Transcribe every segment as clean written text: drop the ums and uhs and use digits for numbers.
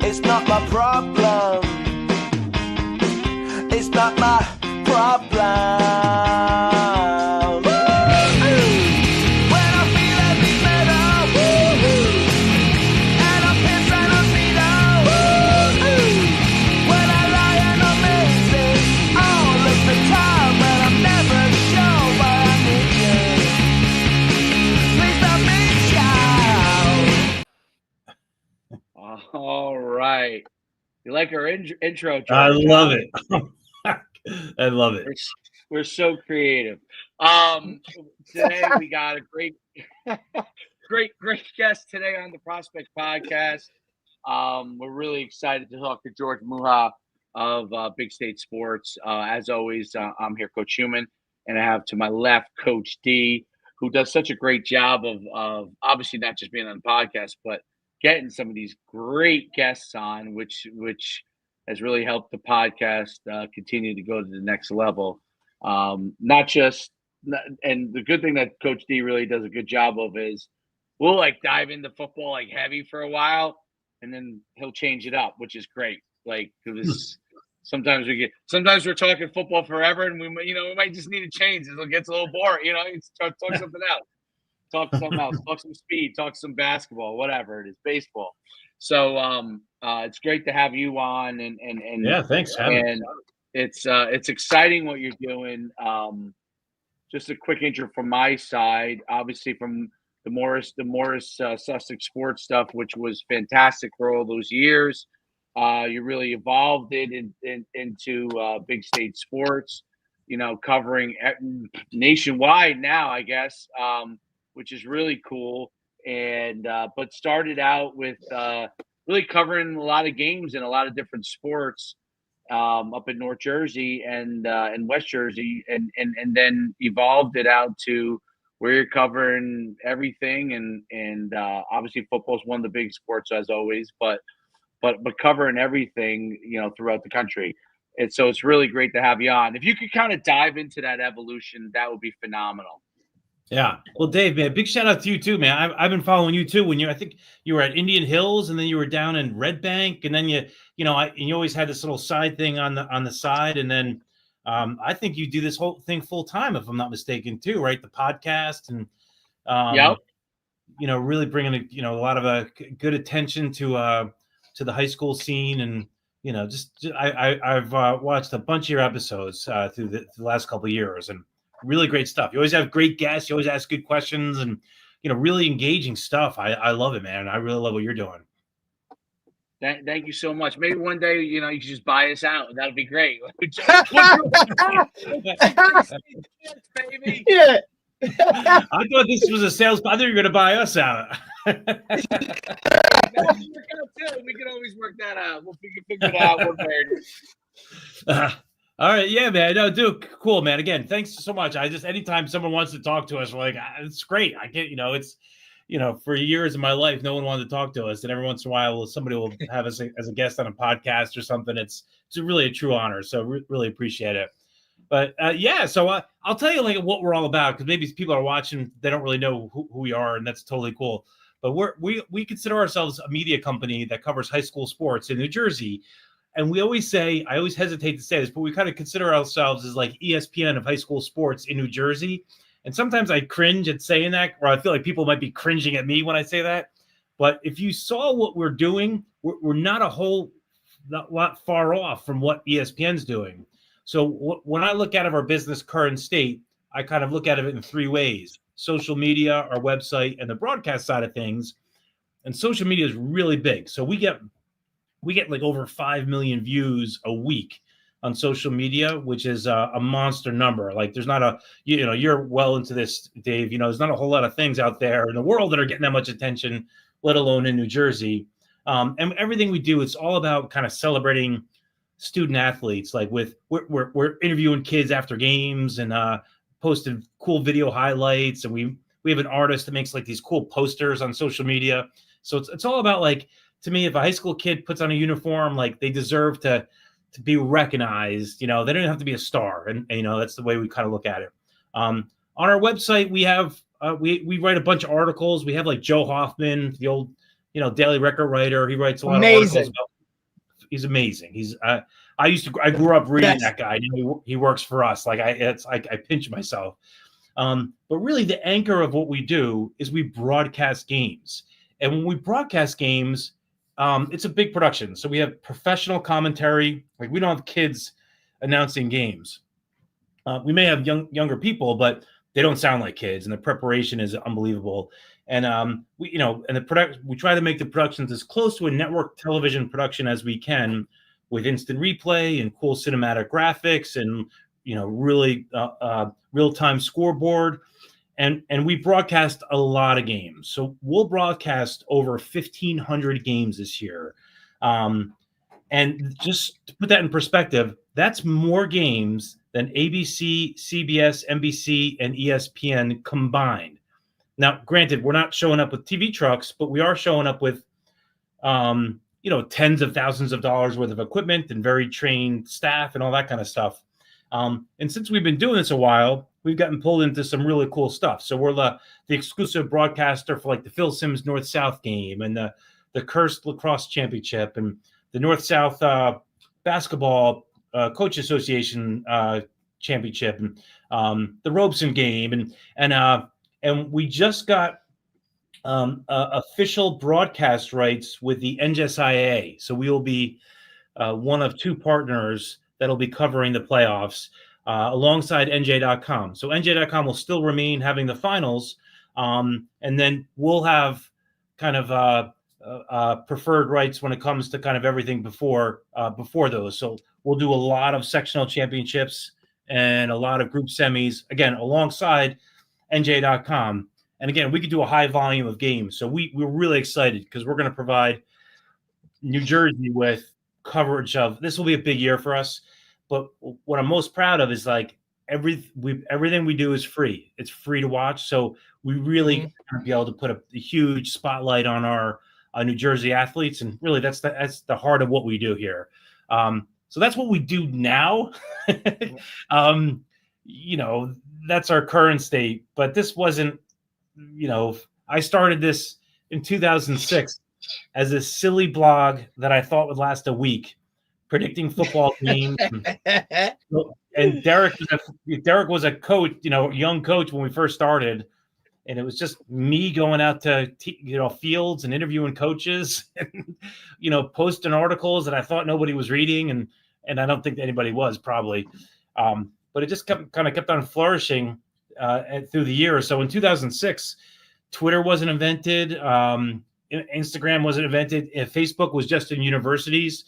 It's not my problem. It's not my problem. When I feel every metal, and I'm pissed and I'm beat up. When I lie and I'm missing all of the time, but I'm never sure why I need you. Please don't miss you. All right. You like our intro, George? I love it. I love it. We're so creative. Today we got a great guest today on the Prospect Podcast. We're really excited to talk to George Muha of Big State Sports. As always, I'm here, Coach Human, and I have to my left Coach D, who does such a great job of obviously not just being on the podcast, but getting some of these great guests on, which has really helped the podcast continue to go to the next level. And the good thing that Coach D really does a good job of is we'll like dive into football like heavy for a while, and then he'll change it up, which is great. Like, because sometimes we're talking football forever, and we might just need to change. It gets a little boring, talk something else. Talk something else, talk some speed, talk some basketball, whatever it is, baseball. So it's great to have you on, and yeah, thanks. And it's exciting what you're doing. Just a quick intro from my side, obviously from the Morris Sussex sports stuff, which was fantastic for all those years. You really evolved it into Big State Sports, covering nationwide now, I guess. Which is really cool, and but started out with really covering a lot of games in a lot of different sports up in North Jersey and West Jersey, and then evolved it out to where you're covering everything, and obviously football is one of the big sports as always, but covering everything throughout the country. And so it's really great to have you on. If you could kind of dive into that evolution, that would be phenomenal. Yeah. Well, Dave, man, big shout out to you too, man. I've been following you too. I think you were at Indian Hills, and then you were down in Red Bank, and then you always had this little side thing on the side, and then I think you do this whole thing full time, if I'm not mistaken, too, right? The podcast and yep. Really bringing a lot of good attention to the high school scene, and I've watched a bunch of your episodes through the last couple of years, and really great stuff. You always have great guests. You always ask good questions, and really engaging stuff. I love it, man. I really love what you're doing. Thank you so much. Maybe one day, you could just buy us out. That'd be great. Baby. Yeah. I thought this was a sales. I thought you were going to buy us out. We can always work that out. We'll figure it out. We're married. All right, yeah, man. No, dude, cool, man. Again, thanks so much. Anytime someone wants to talk to us, we're like, it's great. I get, it's, for years of my life, no one wanted to talk to us, and every once in a while, somebody will have us as a guest on a podcast or something. It's really a true honor. So really appreciate it. But yeah, so I'll tell you like what we're all about, because maybe people are watching, they don't really know who we are, and that's totally cool. But we consider ourselves a media company that covers high school sports in New Jersey. And I always hesitate to say this, but we kind of consider ourselves as like ESPN of high school sports in New Jersey. And sometimes I cringe at saying that, or I feel like people might be cringing at me when I say that. But if you saw what we're doing, we're not a whole lot far off from what ESPN's doing. So when I look at our business current state, I kind of look at it in three ways: social media, our website, and the broadcast side of things. And social media is really big. So we get like over 5 million views a week on social media, which is a monster number. Like there's not you're well into this, Dave, there's not a whole lot of things out there in the world that are getting that much attention, let alone in New Jersey. And everything we do, it's all about kind of celebrating student athletes. Like we're interviewing kids after games and posting cool video highlights. And we have an artist that makes like these cool posters on social media. So it's all about like, to me, if a high school kid puts on a uniform, like they deserve to be recognized. They don't have to be a star, and that's the way we kind of look at it. On our website, we have we write a bunch of articles. We have like Joe Hoffman, the old Daily Record writer. He writes a lot of articles about he's amazing. I grew up reading that guy. He works for us. Like I pinch myself. But really, the anchor of what we do is we broadcast games, and when we broadcast games, it's a big production. So we have professional commentary. Like we don't have kids announcing games. We may have younger people, but they don't sound like kids, and the preparation is unbelievable. And we try to make the productions as close to a network television production as we can, with instant replay and cool cinematic graphics and really real-time scoreboard. And we broadcast a lot of games. So we'll broadcast over 1,500 games this year. And just to put that in perspective, that's more games than ABC, CBS, NBC, and ESPN combined. Now, granted, we're not showing up with TV trucks, but we are showing up with, tens of thousands of dollars worth of equipment and very trained staff and all that kind of stuff. And since we've been doing this a while, we've gotten pulled into some really cool stuff. So we're the exclusive broadcaster for like the Phil Simms North-South game and the Cursed Lacrosse Championship and the North-South Basketball Coach Association Championship and the Robeson game. And we just got official broadcast rights with the NJSIA. So we will be one of two partners that'll be covering the playoffs alongside NJ.com. So NJ.com will still remain having the finals, and then we'll have kind of preferred rights when it comes to kind of everything before those. So we'll do a lot of sectional championships and a lot of group semis, again, alongside NJ.com. And again, we could do a high volume of games. So we're really excited because we're going to provide New Jersey with coverage of this. Will be a big year for us. But what I'm most proud of is like everything we do is free. It's free to watch. So we really going to be able to put a huge spotlight on our New Jersey athletes. And really that's the heart of what we do here. So that's what we do now. That's our current state, but this wasn't, I started this in 2006 as a silly blog that I thought would last a week, predicting football games. And Derek was a coach, young coach when we first started. And it was just me going out to, fields and interviewing coaches and, posting articles that I thought nobody was reading. And I don't think anybody was probably. But it just kept on flourishing through the years. So in 2006, Twitter wasn't invented. Instagram wasn't invented. Facebook was just in universities.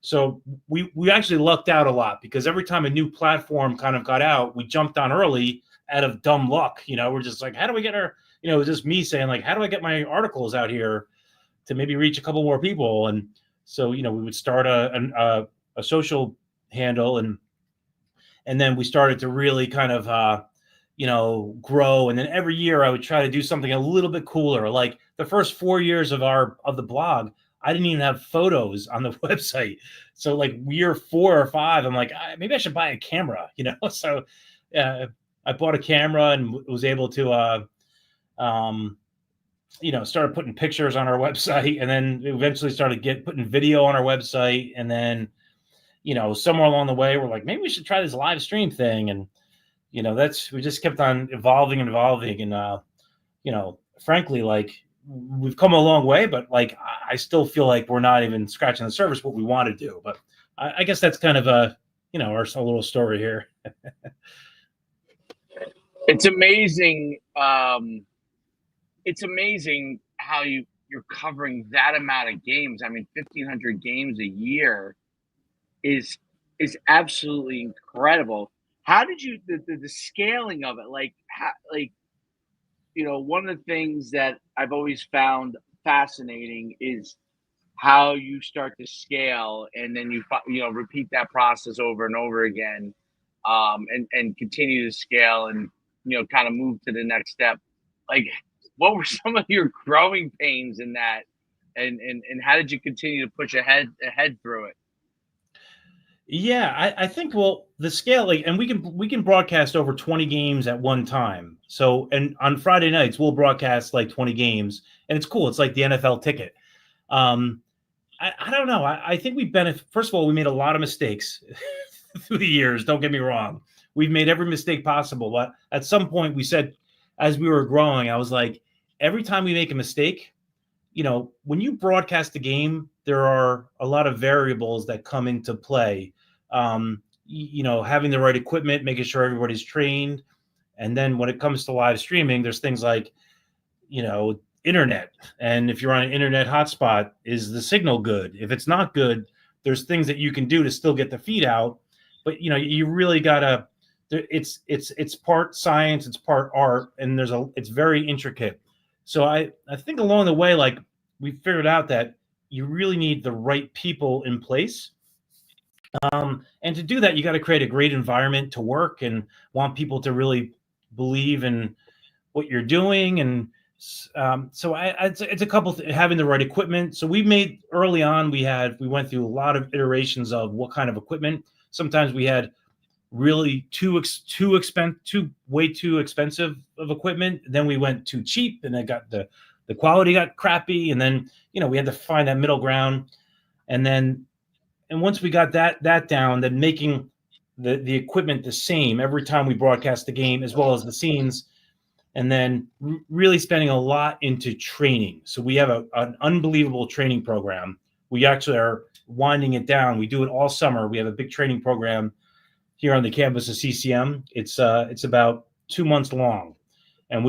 So we actually lucked out a lot because every time a new platform kind of got out, we jumped on early out of dumb luck. We're just like, how do we get our, it was just me saying like, how do I get my articles out here to maybe reach a couple more people? And so, we would start a social handle and then we started to really kind of, grow. And then every year I would try to do something a little bit cooler. Like the first 4 years of the blog, I didn't even have photos on the website. So like year 4 or 5, I'm like, maybe I should buy a camera, So I bought a camera and was able to, started putting pictures on our website, and then eventually started putting video on our website. And then, somewhere along the way, we're like, maybe we should try this live stream thing. And, we just kept on evolving. And, frankly, like we've come a long way, but like, I still feel like we're not even scratching the surface what we want to do. But I guess that's kind of our little story here. It's amazing. It's amazing how you're covering that amount of games. I mean, 1,500 games a year is absolutely incredible. How did you the scaling of it? One of the things that I've always found fascinating is how you start to scale and then you repeat that process over and over again, and continue to scale and kind of move to the next step. Like, what were some of your growing pains in that, and how did you continue to push ahead through it? Yeah, I think the scale, and we can broadcast over 20 games at one time. So, and on Friday nights we'll broadcast like 20 games, and it's cool. It's like the NFL ticket. I don't know. I think we benefit. First of all, we made a lot of mistakes through the years. Don't get me wrong. We've made every mistake possible. But at some point, we said, as we were growing, I was like, every time we make a mistake, when you broadcast a game, there are a lot of variables that come into play. Having the right equipment, making sure everybody's trained. And then when it comes to live streaming, there's things like, internet. And if you're on an internet hotspot, is the signal good? If it's not good, there's things that you can do to still get the feed out. But you really gotta. It's part science, it's part art, and it's very intricate. So I think along the way, like we figured out that you really need the right people in place. And to do that, you got to create a great environment to work and want people to really believe in what you're doing. And so it's a couple having the right equipment. So we made early on, we went through a lot of iterations of what kind of equipment. Sometimes we had really way too expensive of equipment. Then we went too cheap, and it got the quality got crappy. And then we had to find that middle ground. And once we got that down, then making the equipment the same every time we broadcast the game, as well as the scenes, and then really spending a lot into training. So we have an unbelievable training program. We actually are winding it down. We do it all summer. We have a big training program here on the campus of CCM. It's about 2 months long, and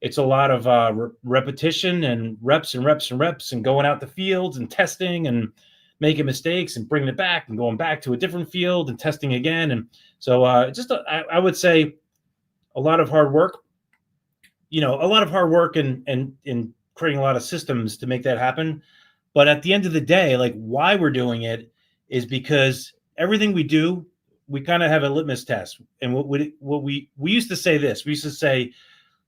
it's a lot of repetition and reps and reps and reps, and going out the fields and testing and making mistakes and bringing it back and going back to a different field and testing again. And so I would say a lot of hard work, and creating a lot of systems to make that happen. But at the end of the day, like, why we're doing it is because everything we do, we kind of have a litmus test. And what we used to say this, we used to say,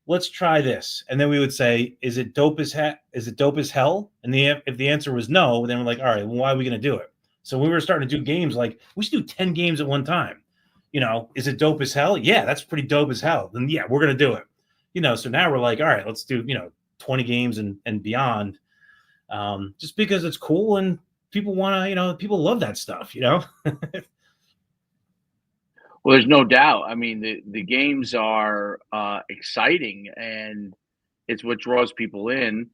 let's try this. And then we would say, is it dope as hell? And if the answer was no, then we're like, all right, well, why are we going to do it? So when we were starting to do games, like, we should do 10 games at one time. Is it dope as hell? Yeah, that's pretty dope as hell. Then yeah, we're going to do it. So now we're like, all right, let's do, 20 games and beyond. Just because it's cool and people want to, people love that stuff, Well, there's no doubt. I mean, the games are exciting, and it's what draws people in.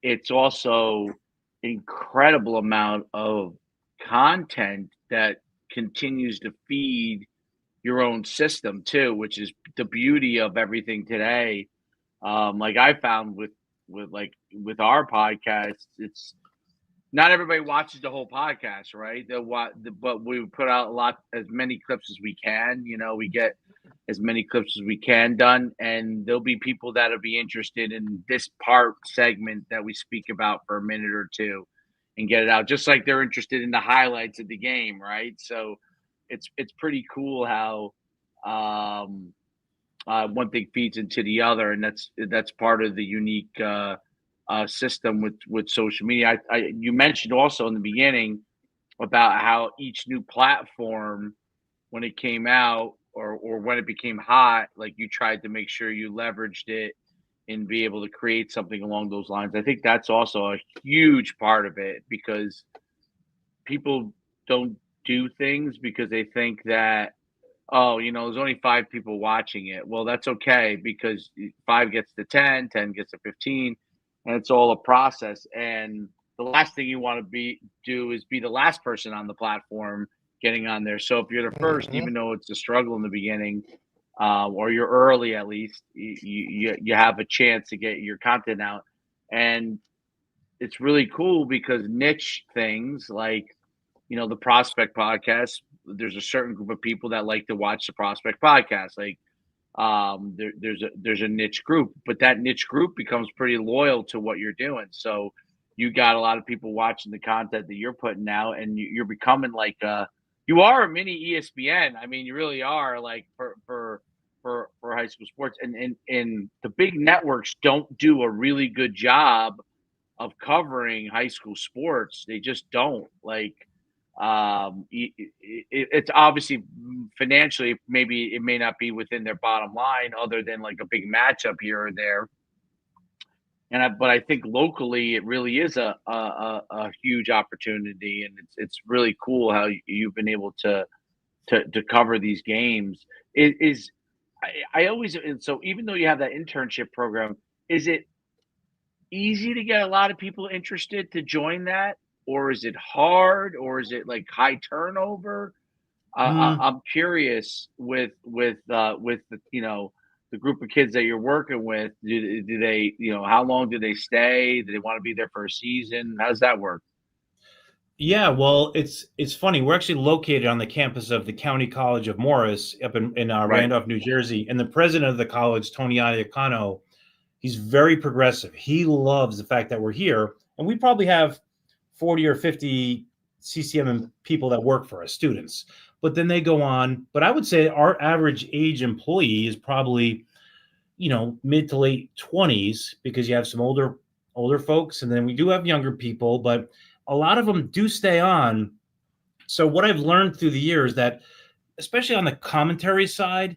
It's also incredible amount of content that continues to feed your own system too, which is the beauty of everything today. Like I found with our podcast, it's not everybody watches the whole podcast, right? But we put out as many clips as we can. We get as many clips as we can done, and there'll be people that'll be interested in this segment that we speak about for a minute or two, and get it out, just like they're interested in the highlights of the game, right? So it's pretty cool how one thing feeds into the other, and that's part of the unique system with social media. You mentioned also in the beginning about how each new platform, when it came out or when it became hot, like you tried to make sure you leveraged it and be able to create something along those lines. I think that's also a huge part of it, because people don't do things because they think that, there's only 5 people watching it. Well, that's okay, because 5 gets to 10, 10 gets to 15, and it's all a process. And the last thing you want to do is be the last person on the platform getting on there. So if you're the first, even though it's a struggle in the beginning, or you're early, at least you have a chance to get your content out. And it's really cool because niche things like, the Prospect podcast, there's a certain group of people that like to watch the Prospect podcast. Like, there's a niche group, but that niche group becomes pretty loyal to what you're doing. So you got a lot of people watching the content that you're putting out, and you're becoming like you are a mini ESPN. I mean, you really are, like, for high school sports, and the big networks don't do a really good job of covering high school sports. They just don't. Like, it's obviously financially, maybe it may not be within their bottom line, other than like a big matchup here or there. but I think locally it really is a huge opportunity, and it's really cool how you've been able to cover these games. It is I always, and so even though you have that internship program, is it easy to get a lot of people interested to join that, or is it hard, or is it like high turnover? Mm, I'm curious with the the group of kids that you're working with. Do they how long do they stay? Do they want to be there for a season? How does that work? yeah, well, it's funny. We're actually located on the campus of the County College of Morris up in Right. Randolph, New Jersey, and the president of the college, Tony Iacano, he's very progressive. He loves the fact that we're here, and we probably have 40 or 50 CCM people that work for us, students. But then they go on. But I would say our average age employee is probably, mid to late 20s, because you have some older folks, and then we do have younger people, but a lot of them do stay on. So what I've learned through the years, that especially on the commentary side,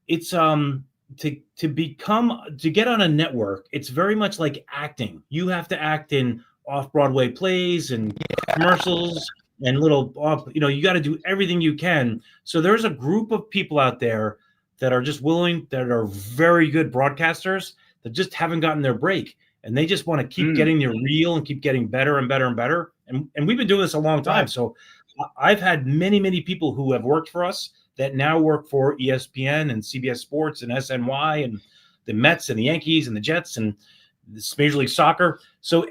it's to get on a network, it's very much like acting. You have to act in off Broadway plays and commercials and little off, you got to do everything you can. So there's a group of people out there that are just willing, that are very good broadcasters, that just haven't gotten their break, and they just want to keep Mm, getting their reel and keep getting better and better and better. And we've been doing this a long time. Right. So I've had many people who have worked for us that now work for ESPN and CBS Sports and SNY and the Mets and the Yankees and the Jets and this Major League Soccer. So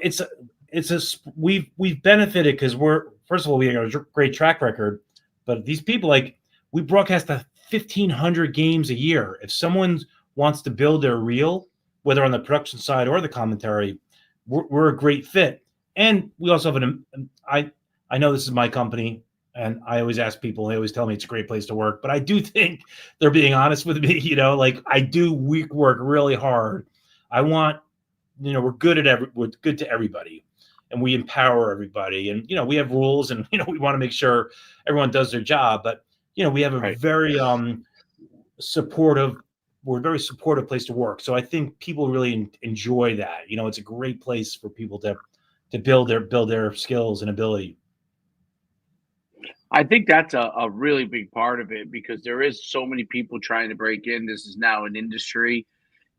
we've benefited, because we're, first of all, we have a great track record, but these people, like, we broadcast 1,500 games a year. If someone wants to build their reel, whether on the production side or the commentary, we're a great fit. And we also have I know this is my company, and I always ask people, they always tell me it's a great place to work, but I do think they're being honest with me. Like, we work really hard. I want, we're good to everybody, and we empower everybody, and we have rules, and we want to make sure everyone does their job, but we have a right. very supportive we're a very supportive place to work. So I think people really enjoy that. It's a great place for people to build their skills and ability. I think that's a really big part of it, because there is so many people trying to break in. This is now an industry,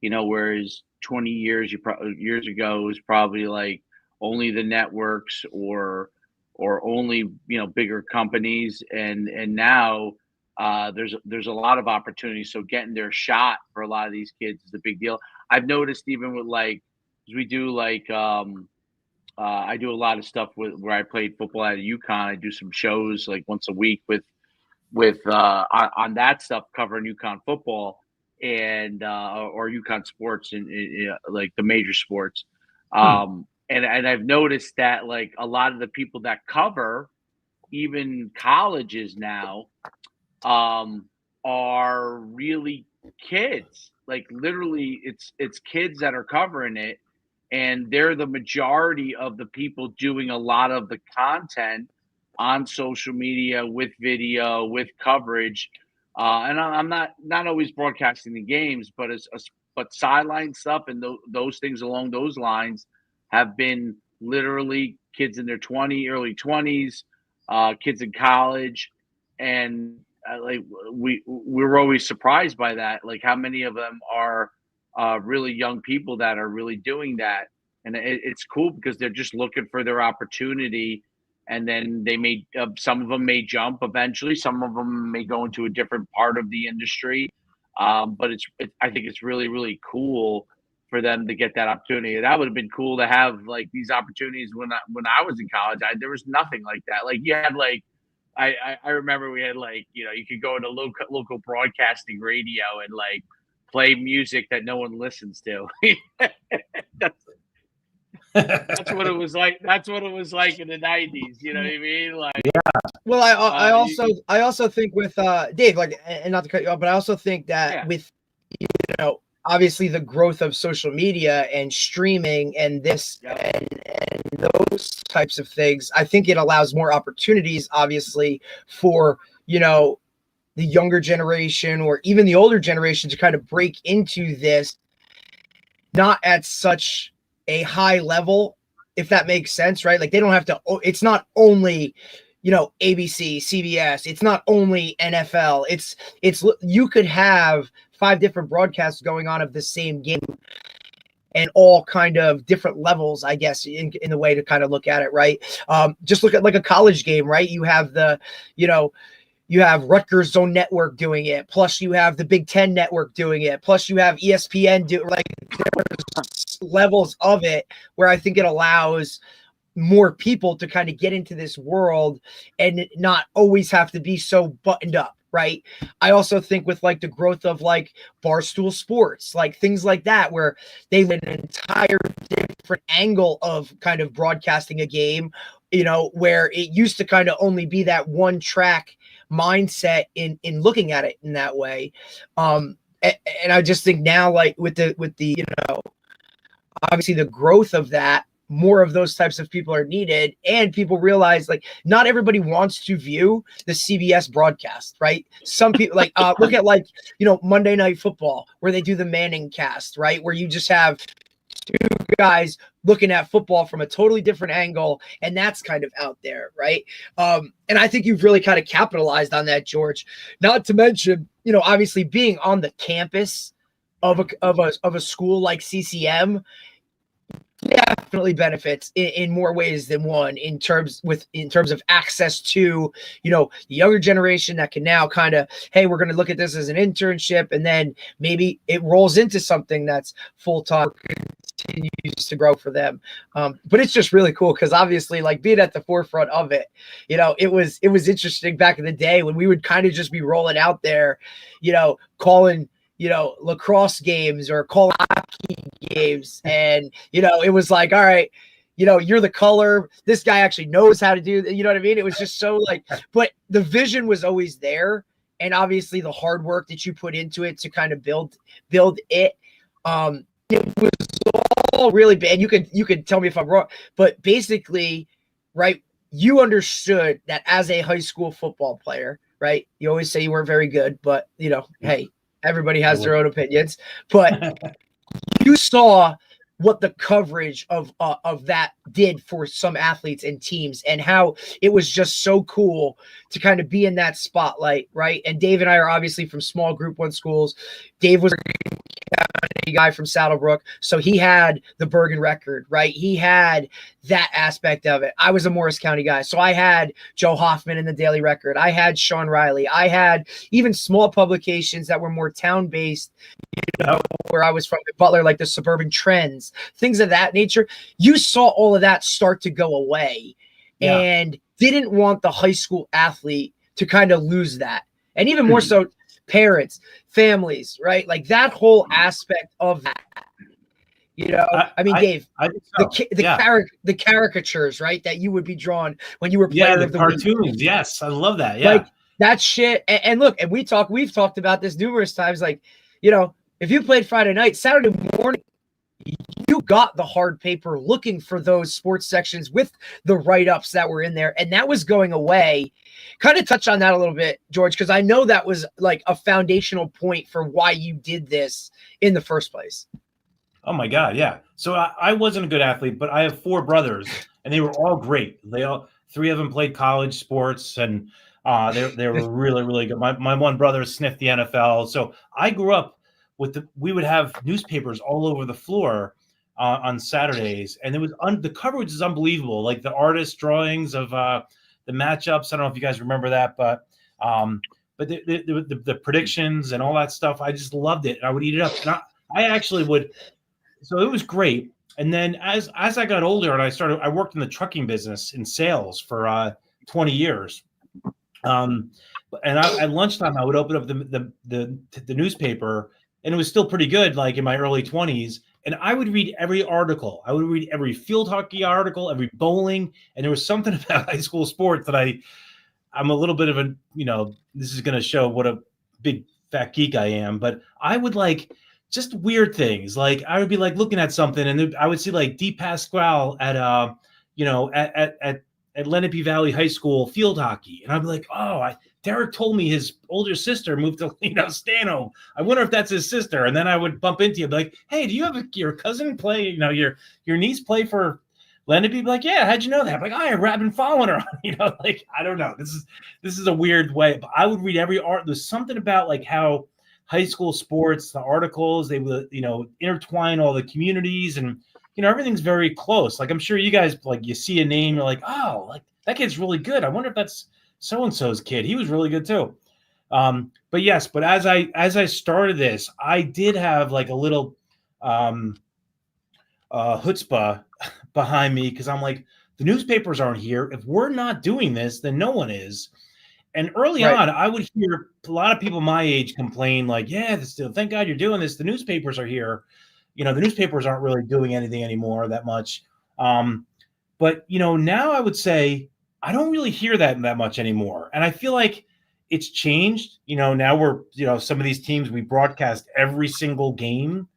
whereas 20 years ago it was probably like only the networks or only bigger companies, and now there's a lot of opportunities. So getting their shot for a lot of these kids is a big deal. I've noticed, even with, like, 'cause we do like I do a lot of stuff where I played football at UConn. I do some shows like once a week with on that stuff, covering UConn football and or UConn sports, and like the major sports. And I've noticed that, like, a lot of the people that cover even colleges now um, are really kids. Like, literally, it's kids that are covering it, and they're the majority of the people doing a lot of the content on social media, with video, with coverage. And I'm not always broadcasting the games, but but sideline stuff and those things along those lines have been literally kids in their early 20s, kids in college, and like, we were always surprised by that, like how many of them are really young people that are really doing that. And it's cool, because they're just looking for their opportunity, and then they may some of them may jump eventually, some of them may go into a different part of the industry, but I think it's really cool for them to get that opportunity. That would have been cool to have, like, these opportunities when I was in college. There was nothing like that. Like, you had, like, I remember we had, like, you could go into local broadcasting radio and, like, play music that no one listens to. that's that's what it was like. That's what it was like in the 90s. You know what I mean? Like, Well, I you, also think with Dave, like, and not to cut you off, but I also think that yeah, with obviously the growth of social media and streaming and this yep, and those types of things, I think it allows more opportunities, obviously, for the younger generation or even the older generation to kind of break into this, not at such a high level, if that makes sense, right? Like they don't have to, it's not only, ABC, CBS, it's not only NFL. It's, you could have 5 different broadcasts going on of the same game and all kind of different levels, I guess, in the way to kind of look at it, right? Just look at like a college game, right? You have you have Rutgers Zone Network doing it, plus you have the Big Ten Network doing it, plus you have ESPN levels of it, where I think it allows more people to kind of get into this world and not always have to be so buttoned up, right? I also think with like the growth of like Barstool Sports, like things like that, where they have an entire different angle of kind of broadcasting a game, where it used to kind of only be that one track mindset in looking at it in that way. And I just think now, like with the obviously the growth of that, more of those types of people are needed, and people realize like not everybody wants to view the CBS broadcast, right? Some people like look at like Monday Night Football, where they do the Manning cast, right, where you just have 2 guys looking at football from a totally different angle, and that's kind of out there, right? And I think you've really kind of capitalized on that, George. Not to mention, obviously being on the campus of a school like CCM definitely benefits in more ways than one in terms of access to the younger generation that can now kind of, hey, we're going to look at this as an internship, and then maybe it rolls into something that's full-time, continues to grow for them. But it's just really cool because obviously like being at the forefront of it, it was interesting back in the day when we would kind of just be rolling out there, calling lacrosse games or call hockey games. And, it was like, all right, you're the color. This guy actually knows how to do that. You know what I mean? It was just so like, but the vision was always there. And obviously the hard work that you put into it to kind of build it. It was all really bad. You could tell me if I'm wrong, but basically, right, you understood that as a high school football player, right? You always say you weren't very good, but hey, everybody has their own opinions, but you saw what the coverage of that did for some athletes and teams, and how it was just so cool to kind of be in that spotlight, right? And Dave and I are obviously from small Group 1 schools. Dave was a guy from Saddlebrook, so he had the Bergen record, right? He had that aspect of it. I was a Morris County guy, so I had Joe Hoffman in the Daily Record. I had Sean Riley. I had even small publications that were more town-based, where I was from, Butler, like the Suburban Trends, things of that nature. You saw all of that start to go away, and didn't want the high school athlete to kind of lose that. And even more so, parents, families, right? Like that whole aspect of that. Dave, the caricatures, right, that you would be drawn when you were player of the cartoons. Week. Yes, I love that. Yeah, like that shit. And look, and we've talked about this numerous times. Like, if you played Friday night, Saturday morning, you got the hard paper looking for those sports sections with the write-ups that were in there, and that was going away. Kind of touch on that a little bit, George, because I know that was like a foundational point for why you did this in the first place. Oh my God, yeah. So I wasn't a good athlete, but I have 4 brothers, and they were all great. 3 of them played college sports, and they were really, really good. My one brother sniffed the NFL, so I grew up we would have newspapers all over the floor on Saturdays, and the coverage is unbelievable. Like the artist drawings of the matchups. I don't know if you guys remember that, but the predictions and all that stuff. I just loved it, and I would eat it up. And I actually would. So it was great. And then as I got older and I worked in the trucking business in sales for 20 years. And at lunchtime I would open up the newspaper, and it was still pretty good, like in my early 20s. And I would read every article. I would read every field hockey article, every bowling. And there was something about high school sports that I'm a little bit of a, this is going to show what a big fat geek I am. But I would like just weird things. Like I would be like looking at something, and I would see like Di Pasquale at at Lenape Valley High School field hockey, and I'm like, oh, Derek told me his older sister moved to Stanhope. I wonder if that's his sister. And then I would bump into you, be like, hey, do you have your cousin play? Your niece play for Lenape? Be like, yeah, how'd you know that? I'm like, I've been following her. Like, I don't know. This is a weird way, but I would read every art. There's something about like how high school sports, the articles, they would intertwine all the communities, and everything's very close. Like, I'm sure you guys, like, you see a name, you're like, oh, like that kid's really good. I wonder if that's so-and-so's kid. He was really good too. But as I started this, I did have like a little chutzpah behind me, because I'm like, the newspapers aren't here. If we're not doing this, then no one is. And early on, I would hear a lot of people my age complain, like, yeah, thank God you're doing this. The newspapers are here. The newspapers aren't really doing anything anymore that much. But now I would say I don't really hear that much anymore. And I feel like it's changed. Now we're, some of these teams, we broadcast every single game,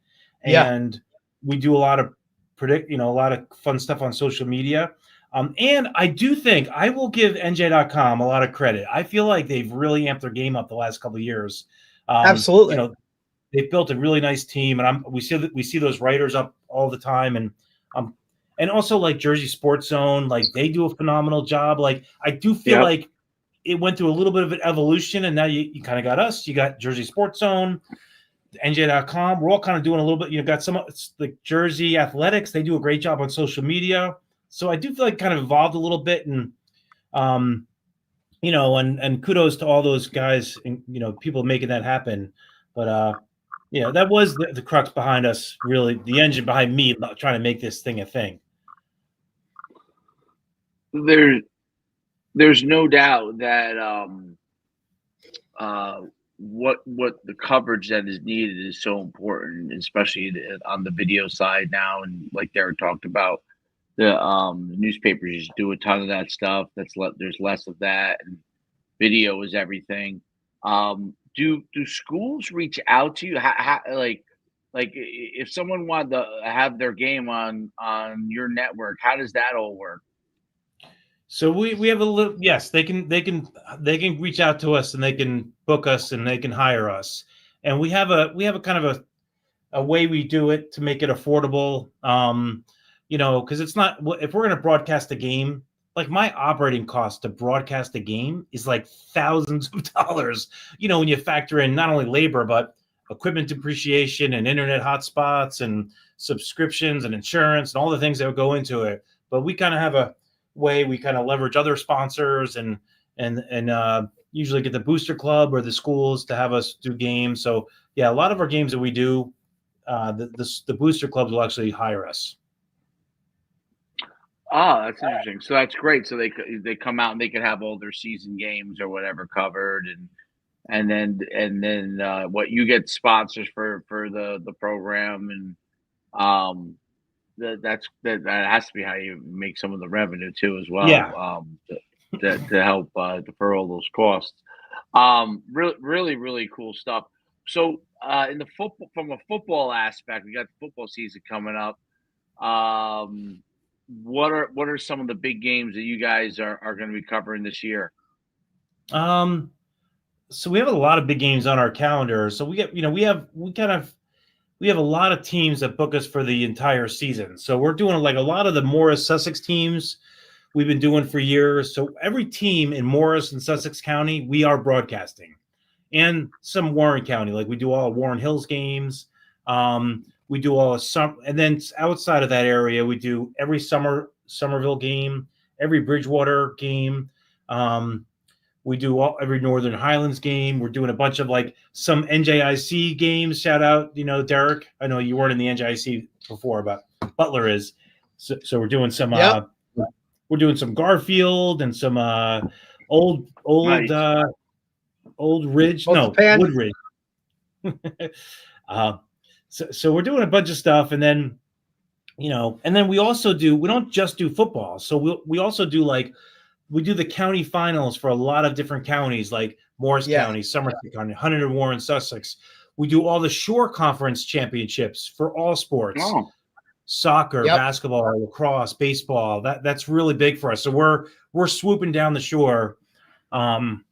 and we do a lot of a lot of fun stuff on social media. And I do think I will give NJ.com a lot of credit. I feel like they've really amped their game up the last couple of years. Absolutely. They've built a really nice team, and we see those writers up all the time, and also like Jersey Sports Zone, like they do a phenomenal job. Like, I do feel like it went through a little bit of an evolution, and now you kind of got us. You got Jersey Sports Zone, NJ.com. We're all kind of doing a little bit. Got some like Jersey Athletics. They do a great job on social media. So I do feel like kind of evolved a little bit, and and kudos to all those guys, and people making that happen. But that was the crux behind us, really, the engine behind me trying to make this thing a thing. There's no doubt that what the coverage that is needed is so important, especially on the video side now. And like Derek talked about, the newspapers just do a ton of that stuff. There's less of that, and video is everything. Do schools reach out to you? Like if someone wanted to have their game on your network, how does that all work? So we have a little, yes, they can reach out to us, and they can book us, and they can hire us. And we have a kind of a way we do it to make it affordable. Because it's not, if we're going to broadcast a game, like my operating cost to broadcast a game is like thousands of dollars, when you factor in not only labor, but equipment depreciation and internet hotspots and subscriptions and insurance and all the things that would go into it. But we kind of have a way we kind of leverage other sponsors and usually get the booster club or the schools to have us do games. So yeah, a lot of our games that we do, the booster clubs will actually hire us. Oh, that's interesting. So that's great. So they come out and they can have all their season games or whatever covered, and then what you get sponsors for the program, and that has to be how you make some of the revenue too as well. Yeah. To help defer all those costs. Really, really cool stuff. So in the football, from a football aspect, we got the football season coming up. What are some of the big games that you guys are going to be covering this year? So we have a lot of big games on our calendar. So we have a lot of teams that book us for the entire season. So we're doing like a lot of the Morris Sussex teams we've been doing for years. So every team in Morris and Sussex County, we are broadcasting, and some Warren County, like we do all Warren Hills games. We do all some, and then outside of that area, we do every Somerville game, every Bridgewater game. We do every Northern Highlands game. We're doing a bunch of like some NJIC games. Shout out, Derek. I know you weren't in the NJIC before, but Butler is. So we're doing some. Yep. We're doing some Garfield and some old Nice. Old Ridge. Old No, Japan. Woodridge. So we're doing a bunch of stuff, and then and then we also do. We don't just do football. So we also do we do the county finals for a lot of different counties, like Morris County, Somerset County, Huntington, Warren, Sussex. We do all the Shore Conference championships for all sports. Oh. soccer, Yep. basketball, lacrosse, baseball. That's really big for us. So we're swooping down the shore. And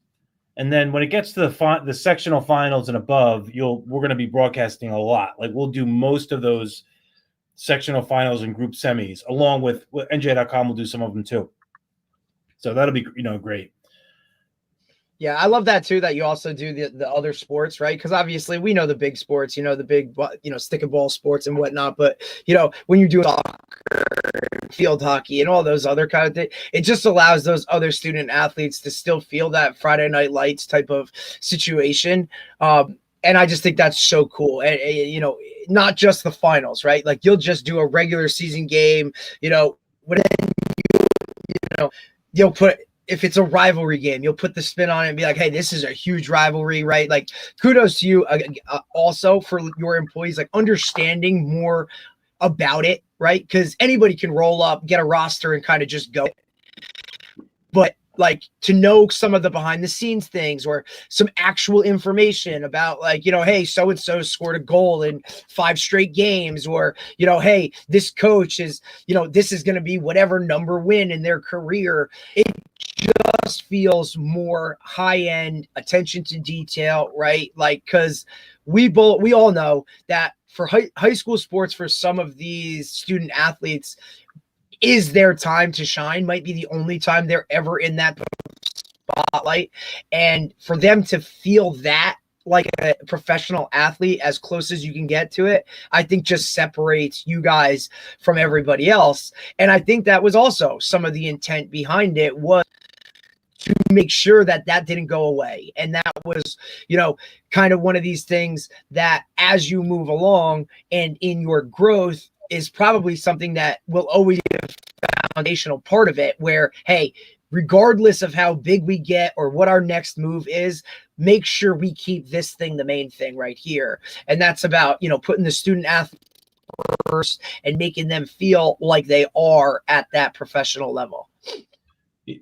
then when it gets to the sectional finals and above, we're going to be broadcasting a lot. Like we'll do most of those sectional finals and group semis, along with NJ.com will do some of them too. So that'll be great. Yeah, I love that too, that you also do the other sports, right? Because obviously we know the big sports, the big, stick and ball sports and whatnot. But, when you do soccer, field hockey and all those other kind of things, it just allows those other student athletes to still feel that Friday Night Lights type of situation. And I just think that's so cool. And, not just the finals, right? Like you'll just do a regular season game, you'll put, if it's a rivalry game, you'll put the spin on it and be like, hey, this is a huge rivalry, right? Like kudos to you also for your employees, like understanding more about it, right? Because anybody can roll up, get a roster and kind of just go. But like to know some of the behind the scenes things or some actual information about like, hey, so-and-so scored a goal in 5 straight games, or, hey, this coach is, this is going to be whatever number win in their career. It just feels more high-end attention to detail, right? Like, because we all know that for high school sports, for some of these student athletes, is their time to shine, might be the only time they're ever in that spotlight. And for them to feel that like a professional athlete as close as you can get to it, I think just separates you guys from everybody else. And I think that was also some of the intent behind it, was to make sure that didn't go away. And that was, kind of one of these things that as you move along and in your growth is probably something that will always be a foundational part of it, where, hey, regardless of how big we get or what our next move is, make sure we keep this thing the main thing right here. And that's about, putting the student athlete first and making them feel like they are at that professional level.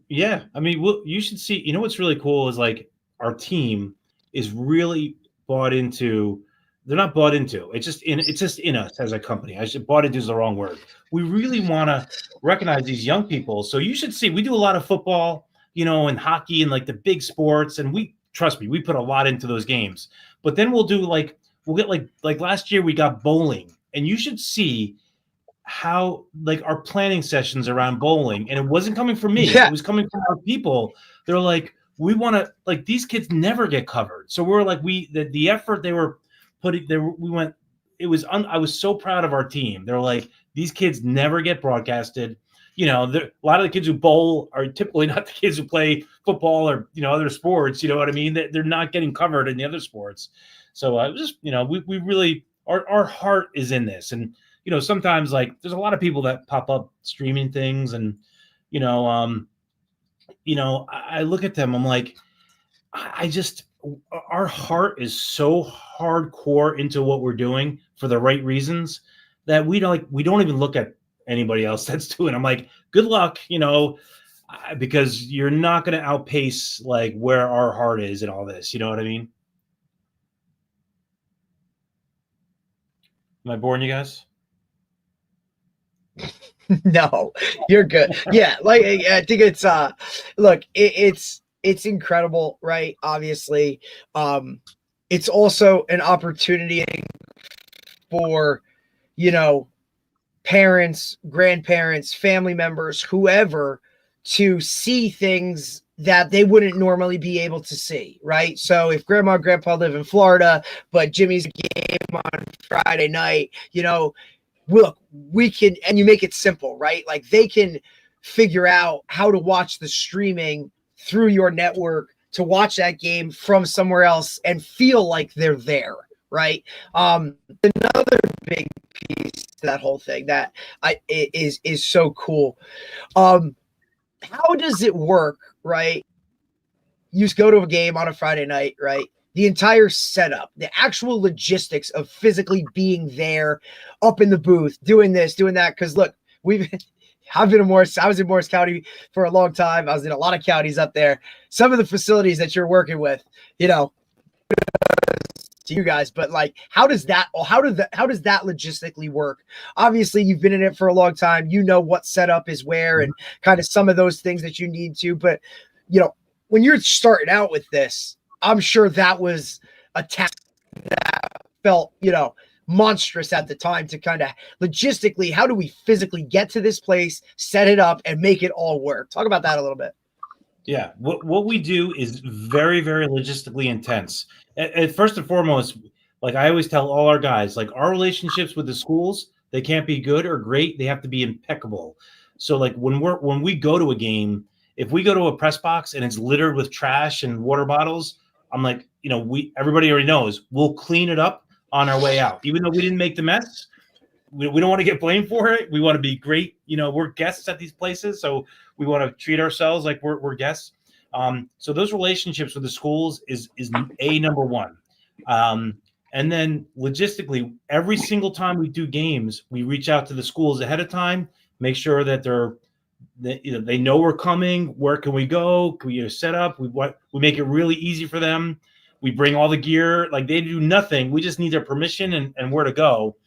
Yeah. I mean, you should see, what's really cool is like our team is really bought into. They're not bought into. It's just in us as a company. Bought into is the wrong word. We really want to recognize these young people. So you should see, we do a lot of football, and hockey and like the big sports. And trust me, we put a lot into those games. But then we'll get like last year we got bowling, and you should see how like our planning sessions around bowling, and it wasn't coming from me. Yeah. It was coming from our people. They're like, we want to, like, these kids never get covered. So we're like, the effort they were putting there, I was so proud of our team. They're like, these kids never get broadcasted. A lot of the kids who bowl are typically not the kids who play football or, other sports. You know what I mean? They're not getting covered in the other sports. So I was just, we really, our heart is in this. And, sometimes like there's a lot of people that pop up streaming things, and, I look at them, I'm like, our heart is so hardcore into what we're doing for the right reasons that we don't even look at anybody else that's doing. I'm like, good luck, because you're not going to outpace like where our heart is in all this. You know what I mean? Am I boring you guys? No, you're good. Yeah, like I think it's look, it's incredible, right? Obviously, it's also an opportunity for parents, grandparents, family members, whoever, to see things that they wouldn't normally be able to see, right? So if grandma and grandpa live in Florida, but Jimmy's game on Friday night, look, we can, and you make it simple, right? Like they can figure out how to watch the streaming through your network to watch that game from somewhere else and feel like they're there, right? Another big piece to that whole thing that is so cool. How does it work, right? You just go to a game on a Friday night, right? The entire setup, the actual logistics of physically being there, up in the booth, doing this, doing that. Because look, I was in Morris County for a long time. I was in a lot of counties up there. Some of the facilities that you're working with, to you guys, but like, how does that logistically work? Obviously, you've been in it for a long time. You know what setup is where and kind of some of those things that you need to. But when you're starting out with this, I'm sure that was a task that felt monstrous at the time to kind of logistically, how do we physically get to this place, set it up, and make it all work? Talk about that a little bit. Yeah, what we do is very, very logistically intense. And first and foremost, like I always tell all our guys, like our relationships with the schools, they can't be good or great. They have to be impeccable. So like when we go to a game, if we go to a press box and it's littered with trash and water bottles, I'm like, everybody already knows we'll clean it up on our way out. Even though we didn't make the mess, we don't want to get blamed for it. We want to be great. We're guests at these places, so we want to treat ourselves like we're guests. So those relationships with the schools is number one. And then logistically, every single time we do games, we reach out to the schools ahead of time, make sure that they know we're coming. Where can we go? Can we set up? We make it really easy for them. We bring all the gear. Like they do nothing. We just need their permission and where to go.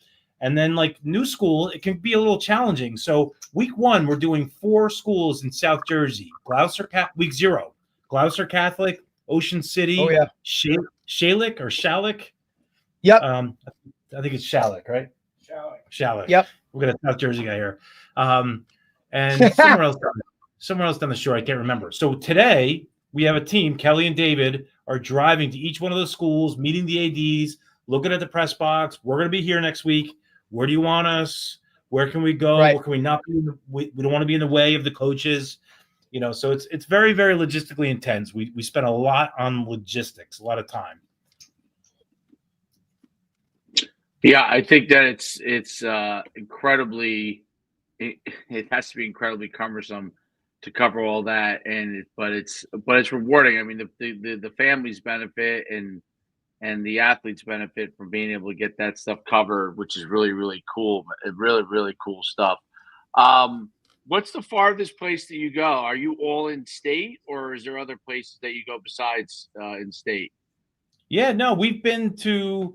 And then like new school, it can be a little challenging. So week 1, we're doing 4 schools in South Jersey. Week 0, Gloucester Catholic, Ocean City. Oh yeah. Shalik or Shalik. Yep. I think it's Shalik, right? Shalik. Yep. We got a South Jersey guy here. And somewhere else down the shore, I can't remember. So today we have a team. Kelly and David are driving to each one of those schools, meeting the ADs, looking at the press box. We're going to be here next week. Where do you want us? Where can we go? Right. Where can we not be? We don't want to be in the way of the coaches. So it's very, very logistically intense. We spend a lot on logistics, a lot of time. Yeah, I think that it's incredibly. It has to be incredibly cumbersome to cover all that, but it's rewarding. I mean, the families benefit and the athletes benefit from being able to get that stuff covered, which is really, really cool. Really, really cool stuff. What's the farthest place that you go? Are you all in state, or is there other places that you go besides in state? Yeah, no, we've been to.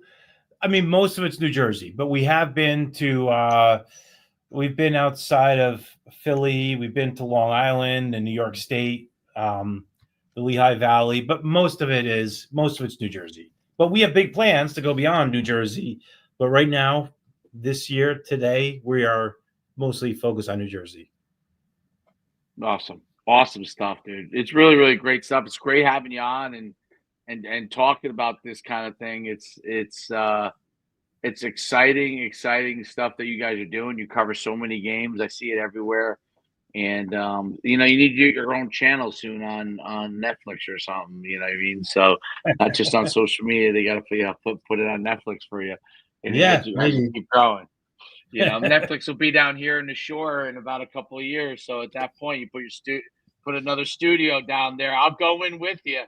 I mean, most of it's New Jersey, but we have been to. We've been outside of Philly. We've been to Long Island and New York State, the Lehigh Valley, but most of it's New Jersey. But we have big plans to go beyond New Jersey. But right now, this year, today, we are mostly focused on New Jersey. Awesome stuff, dude. It's really, really great stuff. It's great having you on and talking about this kind of thing. It's exciting stuff that you guys are doing. You cover so many games. I see it everywhere. And, you need to get your own channel soon on Netflix or something, you know what I mean? So not just on social media, they got to put it on Netflix for you. And as you keep growing, Netflix will be down here in the shore in about a couple of years. So at that point, you put another studio down there. I'll go in with you.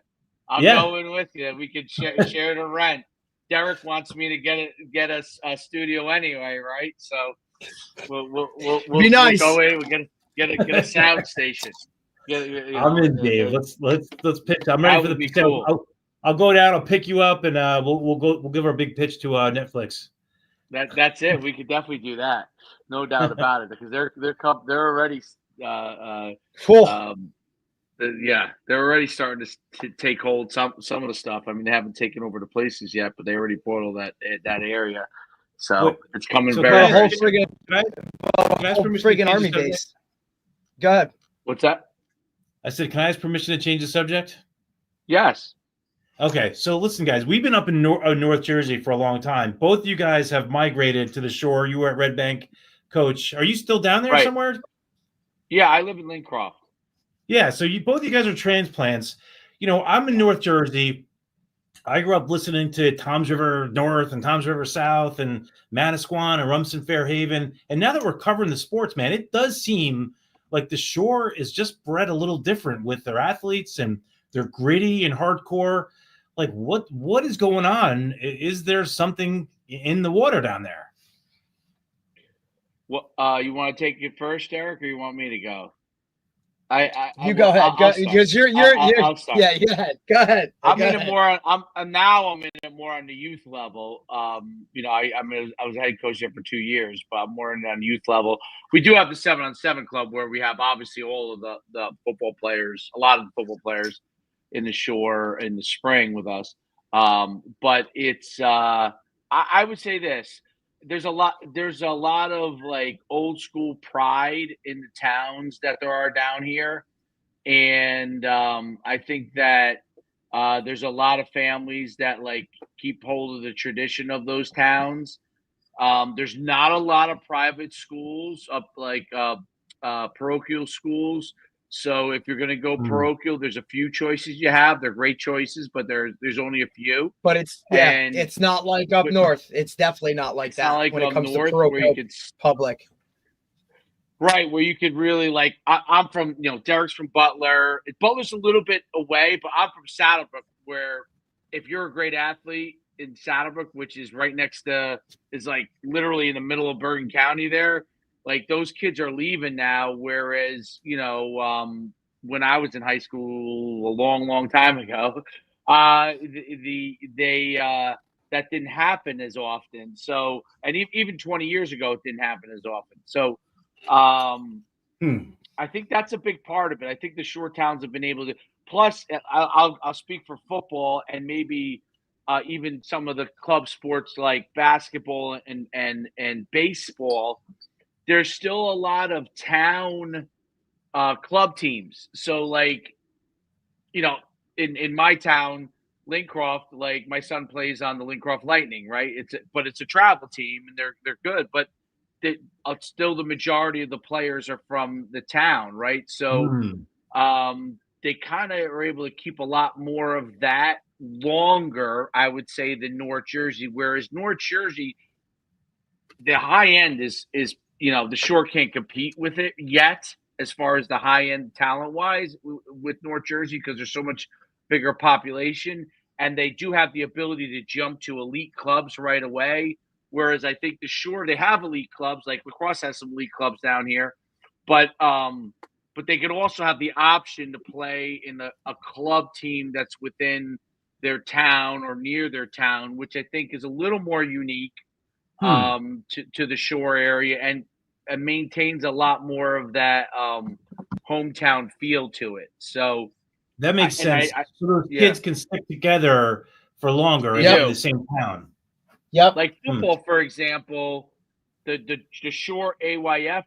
We could share the rent. Derek wants me to get a studio anyway, right? So we'll be nice. We'll go in. We get a sound station. I'm in, Dave. Let's pitch. I'm ready for the pitch. Cool. I'll go down. I'll pick you up, and we'll give our big pitch to Netflix. That's it. We could definitely do that, no doubt about it, because they're already full. They're already starting to take hold some of the stuff. I mean, they haven't taken over the places yet, but they already bought all that area. So it's coming very. Whole freaking army base. Go ahead. What's that? I said, can I ask permission to change the subject? Yes. Okay, so listen, guys, we've been up in North Jersey for a long time. Both of you guys have migrated to the shore. You were at Red Bank, Coach. Are you still down there somewhere? Yeah, I live in Lincroft. Yeah, so both of you guys are transplants. I'm in North Jersey. I grew up listening to Toms River North and Toms River South and Manasquan and Rumson Fairhaven. And now that we're covering the sports, man, it does seem like the shore is just bred a little different with their athletes, and they're gritty and hardcore. Like, what is going on? Is there something in the water down there? Well, you want to take it first, Eric, or you want me to go? You go ahead. Because you're I'll start. yeah. Go ahead. Go ahead. I'm Go in ahead. it more. I'm in it more on the youth level. You know, I was a head coach there for 2 years, but I'm more in on the youth level. We do have the 7-on-7 club where we have obviously all of the football players, a lot of the football players in the shore in the spring with us. But it's I would say this. There's a lot of like old school pride in the towns that there are down here. And I think that there's a lot of families that like keep hold of the tradition of those towns. There's not a lot of private schools up like parochial schools. So if you're going to go parochial, there's a few choices you have. They're great choices, but there's only a few. But it's not like up north. It's definitely not like that not like when it up comes north to where you parochial could public. Right, where you could really like. I'm from, Derek's from Butler. Butler's a little bit away, but I'm from Saddlebrook, where if you're a great athlete in Saddlebrook, which is right next to, is like literally in the middle of Bergen County there, like those kids are leaving now. Whereas, when I was in high school a long, long time ago, that didn't happen as often. So, and even 20 years ago, it didn't happen as often. So, I think that's a big part of it. I think the shore towns have been able to. Plus, I'll speak for football and maybe even some of the club sports like basketball and baseball. There's still a lot of town club teams. So, like, in my town, Lincroft, like my son plays on the Lincroft Lightning, right? But it's a travel team and they're good, but still the majority of the players are from the town, right? So they kind of are able to keep a lot more of that longer, I would say, than North Jersey. Whereas North Jersey, the high end is the shore can't compete with it yet as far as the high end talent wise with North Jersey because there's so much bigger population and they do have the ability to jump to elite clubs right away. Whereas I think the shore, they have elite clubs, like Lacrosse has some elite clubs down here, but they could also have the option to play in a club team that's within their town or near their town, which I think is a little more unique to the shore area and maintains a lot more of that hometown feel to it. So that makes sense. So those kids can stick together for longer in the same town. Yep. Like football, for example, the Shore AYF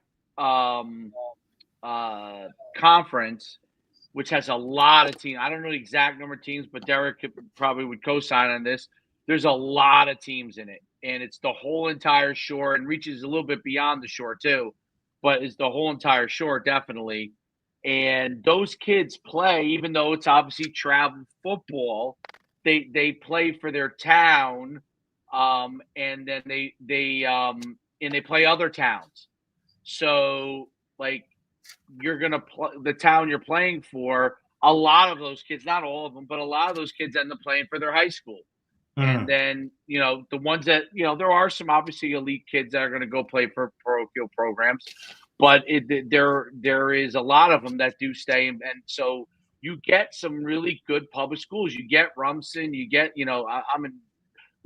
conference, which has a lot of teams. I don't know the exact number of teams, but Derek probably would co-sign on this. There's a lot of teams in it, and it's the whole entire shore and reaches a little bit beyond the shore too, but it's the whole entire shore definitely. And those kids play, even though it's obviously travel football, they play for their town. And then they play other towns. So like you're gonna play the town you're playing for. A lot of those kids, not all of them, but a lot of those kids end up playing for their high school. And then the ones that there are some obviously elite kids that are going to go play for parochial programs, but there is a lot of them that do stay, and so you get some really good public schools. You get Rumson, you get I'm in.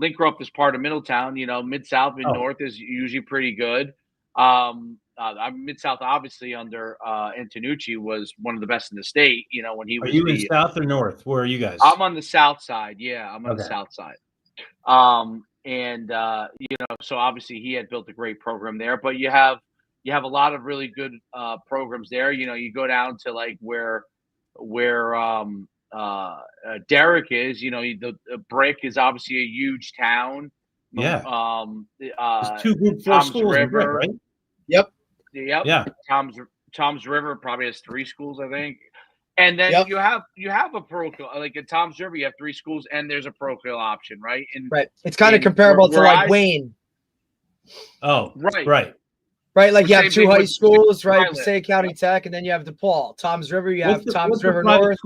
Lincroft is part of Middletown. Mid-South and North is usually pretty good. Mid-South, obviously, under Antonucci was one of the best in the state. When he was. Are you in South or North? Where are you guys? I'm on the South side. Yeah, I'm on the South side. So obviously he had built a great program there. But you have a lot of really good programs there. You go down to like where Derek is, the Brick is obviously a huge town. Yeah. There's two good schools in Brick, right? Yep. Yeah. Tom's River probably has 3 schools, I think. And then you have a parochial, like in Tom's River, you have 3 schools and there's a parochial option, right? Right. It's kind of comparable to like Wayne. Oh, right. Right, like you have 2 high schools, right? Passaic County Tech, and then you have DePaul. Tom's River, you have Tom's River North.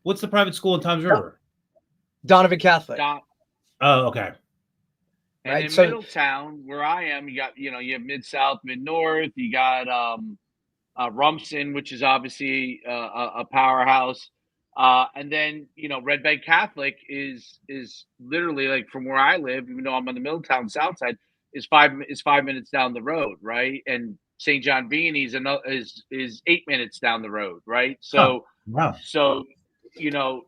What's the private school in Tom's River? Donovan Catholic. Oh, okay. And in Middletown, where I am, you got you have Mid-South, Mid-North. You got Rumson, which is obviously a powerhouse. And then, Red Bank Catholic is literally, like, from where I live, even though I'm on the Middletown South Side, is 5 minutes down the road, right? And St. John Vianney's is 8 minutes down the road, right? Huh. So Wow. so you know,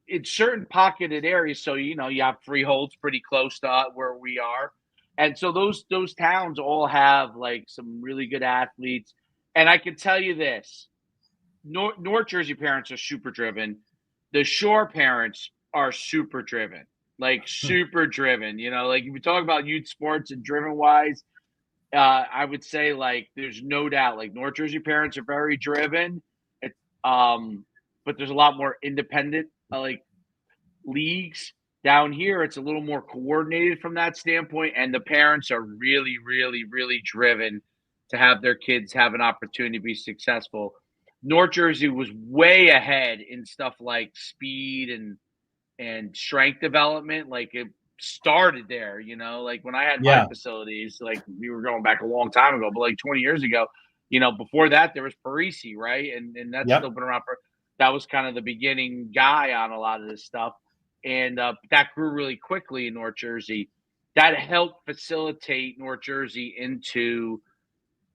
it's certain pocketed areas. So you have Freehold's pretty close to where we are, and so those towns all have like some really good athletes. And I can tell you this: North Jersey parents are super driven. The Shore parents are super driven, like super driven. Like if we talk about youth sports and driven wise, I would say like there's no doubt like North Jersey parents are very driven. It, but there's a lot more independent like leagues down here. It's a little more coordinated from that standpoint, and the parents are really, really, really driven to have their kids have an opportunity to be successful. North Jersey was way ahead in stuff like speed and strength development. Like it started there, like when I had my facilities, like we were going back a long time ago, but like 20 years ago, before that there was Parisi, right? And that's still been around that was kind of the beginning guy on a lot of this stuff. And that grew really quickly in North Jersey. That helped facilitate North Jersey into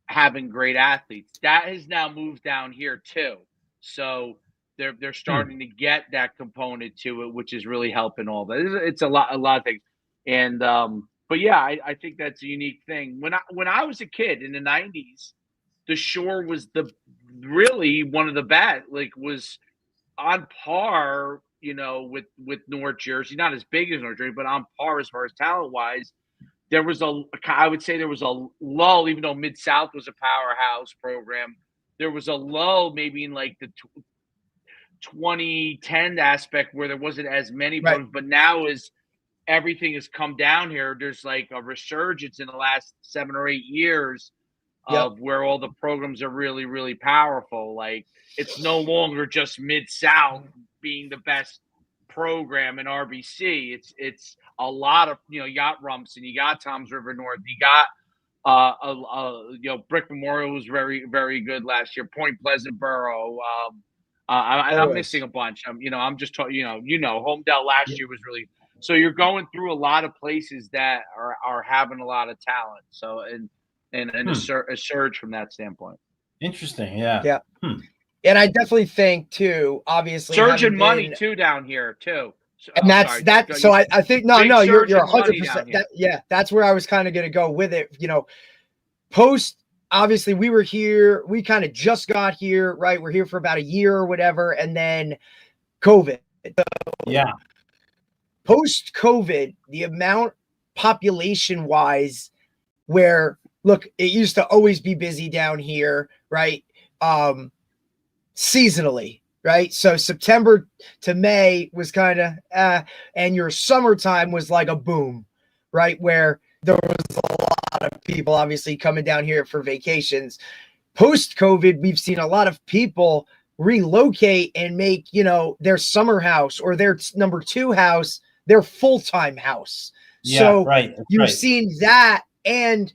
having great athletes. That has now moved down here too. So they're starting to get that component to it, which is really helping all that. It's a lot of things. And but yeah, I think that's a unique thing. When I was a kid in the 90s, the Shore was really one of the best, like was on par, with North Jersey, not as big as North Jersey, but on par as far as talent wise. I would say there was a lull, even though Mid-South was a powerhouse program. There was a lull maybe in like the 2010 aspect where there wasn't as many programs, but now as everything has come down here, there's like a resurgence in the last 7 or 8 years of where all the programs are really, really powerful. Like it's no longer just Mid-South being the best program in RBC. It's a lot of, you got Rumson, you got Toms River North, you got Brick Memorial was very, very good last year. Point Pleasant Borough. I'm missing a bunch. I'm just talking. Homedale last year was really. So you're going through a lot of places that are having a lot of talent. So and a surge from that standpoint. Interesting. Yeah. Yeah. And I definitely think too, obviously, surge in money too down here too. And that's so I think you're 100%. That's where I was kind of going to go with it. Post, obviously we were here, we kind of just got here, right? We're here for about a year or whatever, and then COVID. So, post COVID, the amount population wise, where look, it used to always be busy down here, right? Seasonally. Right. So September to May was kind of, and your summertime was like a boom, right? Where there was a lot of people obviously coming down here for vacations. Post COVID, we've seen a lot of people relocate and make, their summer house or their number 2 house, their full-time house. So you've seen that. And,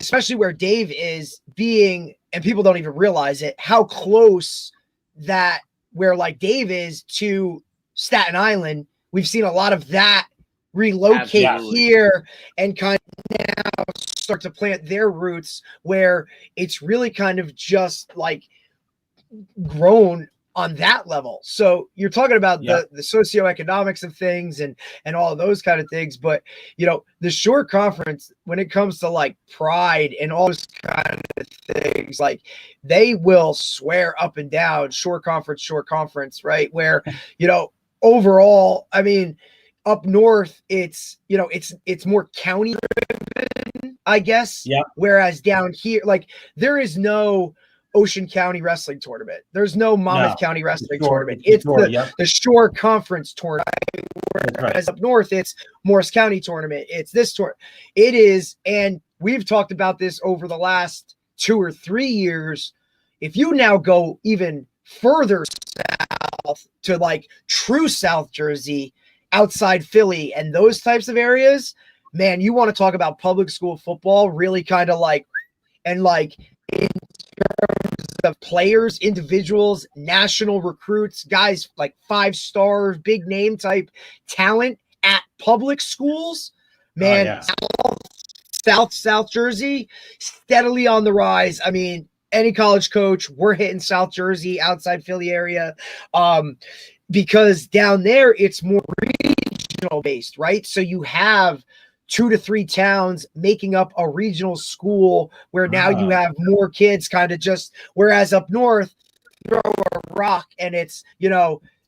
especially where Dave is being, and people don't even realize it, how close that where like Dave is to Staten Island. We've seen a lot of that relocate here and kind of now start to plant their roots where it's really kind of just like grown on that level. So you're talking about the socioeconomics of things and all of those kind of things. But, the Shore Conference, when it comes to like pride and all those kind of things, like they will swear up and down Shore Conference, right? Where, overall, I mean, up north, it's more county driven, I guess. Yeah. Whereas down here, like there is no Ocean County Wrestling Tournament. There's no Monmouth County Wrestling Tournament. It's the Shore Conference Tournament. Whereas up north, it's Morris County Tournament. It's this tournament. It is, and we've talked about this over the last 2 or 3 years. If you now go even further south to like true South Jersey, outside Philly and those types of areas, man, you want to talk about public school football really kind of like And like in terms of players, individuals, national recruits, guys like 5-star, big name type talent at public schools, man, yeah. South Jersey, steadily on the rise. I mean, any college coach, we're hitting South Jersey, outside Philly area, because down there it's more regional based, right? So you have 2 to 3 towns making up a regional school where now you have more kids kind of just, whereas up north, throw a rock and it's,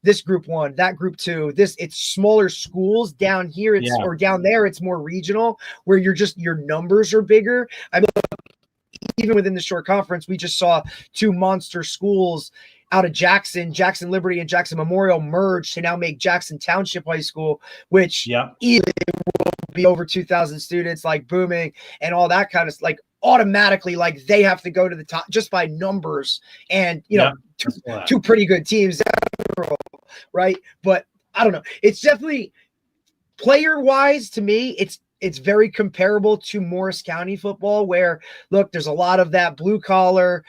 this group 1, that group 2, it's smaller schools. Down here it's or down there it's more regional, where your numbers are bigger. I mean, even within the short conference, we just saw 2 monster schools out of Jackson Liberty and Jackson Memorial merge to now make Jackson Township High School, which even will be over 2,000 students, like booming and all that kind of like automatically, like they have to go to the top just by numbers, and two pretty good teams, right? But I don't know. It's definitely player wise to me, it's very comparable to Morris County football, where look, there's a lot of that blue collar,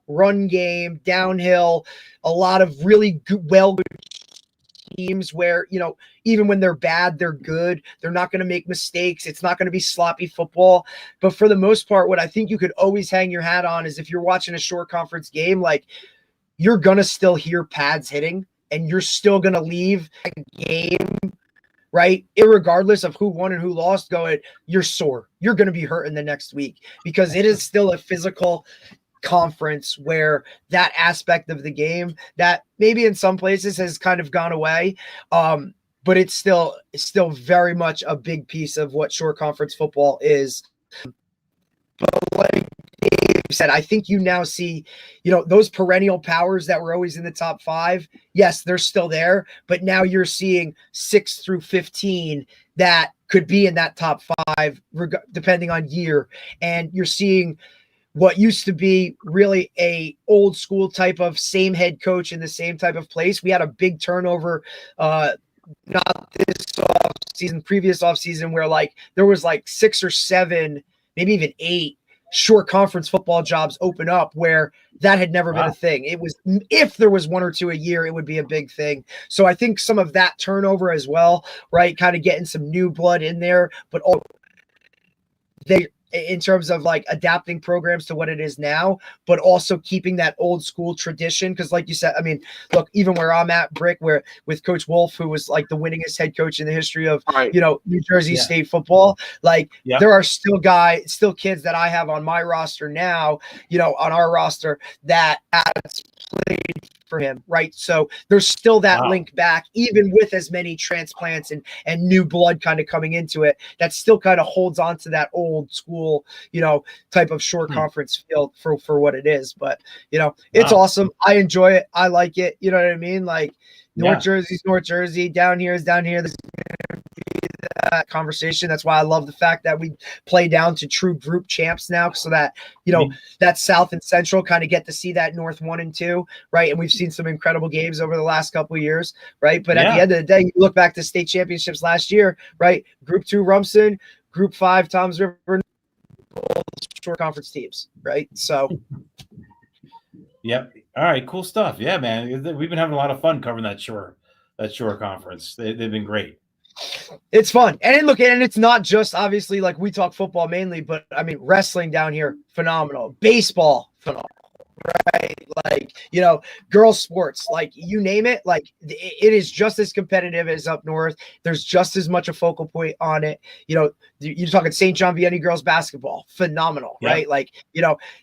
run game, downhill, a lot of really good, well teams where, even when they're bad, they're good. They're not going to make mistakes. It's not going to be sloppy football. But for the most part, what I think you could always hang your hat on is if you're watching a short conference game, like you're going to still hear pads hitting and you're still going to leave a game, right? Irregardless of who won and who lost, going, you're sore. You're going to be hurting the next week, because it is still a physical conference where that aspect of the game that maybe in some places has kind of gone away. But it's still very much a big piece of what short conference football is. But like Dave said, I think you now see, those perennial powers that were always in the top 5. Yes, they're still there, but now you're seeing 6 through 15 that could be in that top 5, depending on year. And you're seeing what used to be really a old school type of same head coach in the same type of place. We had a big turnover, not this off season, previous off season, where like there was like 6 or 7, maybe even 8 short conference football jobs open up, where that had never been a thing. It was, if there was 1 or 2 a year, it would be a big thing. So I think some of that turnover as well, right? Kind of getting some new blood in there, but in terms of like adapting programs to what it is now, but also keeping that old school tradition. Because like you said, I mean, look, even where I'm at, Brick, where with Coach Wolf, who was like the winningest head coach in the history of, New Jersey State football, like there are still kids that I have on my roster now, on our roster that played for him, right? So there's still that link back, even with as many transplants and new blood kind of coming into it, that still kind of holds on to that old school, type of short conference field for what it is. But, it's awesome. I enjoy it. I like it. You know what I mean? Like North Jersey's North Jersey, down here is down here. This is gonna be that conversation. That's why I love the fact that we play down to true group champs now, so that that South and Central kind of get to see that North 1 and 2, right? And we've seen some incredible games over the last couple of years, right? But at the end of the day, you look back to state championships last year, right? Group 2 Rumson, Group 5 Toms River, all short conference teams, right? So Yep. All right. Cool stuff. Yeah, man. We've been having a lot of fun covering that shore conference. They've been great. It's fun. And look, and it's not just obviously like we talk football mainly, but I mean, wrestling down here, phenomenal. Baseball, phenomenal. Right, like girls sports, like you name it, like it is just as competitive as up north. There's just as much a focal point on it. You're talking St. John Vianney girls basketball, phenomenal, right? Like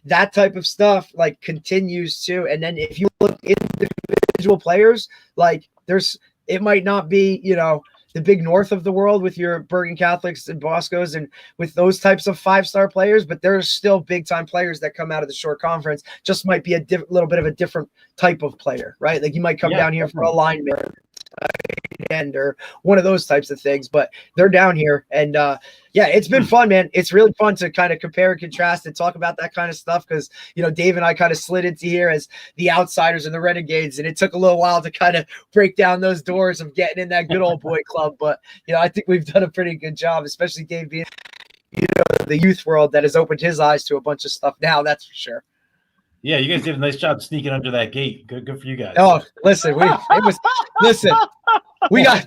that type of stuff like continues to. And then if you look at individual players, like it might not be the big north of the world with your Bergen Catholics and Boscos and with those types of 5-star players, but there's still big time players that come out of the short conference. Just might be a little bit of a different type of player, right? Like you might come down here for a lineman end or one of those types of things, but they're down here. And it's been fun, man. It's really fun to kind of compare and contrast and talk about that kind of stuff, because Dave and I kind of slid into here as the outsiders and the renegades, and it took a little while to kind of break down those doors of getting in that good old boy club. But I think we've done a pretty good job, especially Dave being the youth world that has opened his eyes to a bunch of stuff now. That's for sure. Yeah, you guys did a nice job sneaking under that gate. Good for you guys. Oh, listen, we got,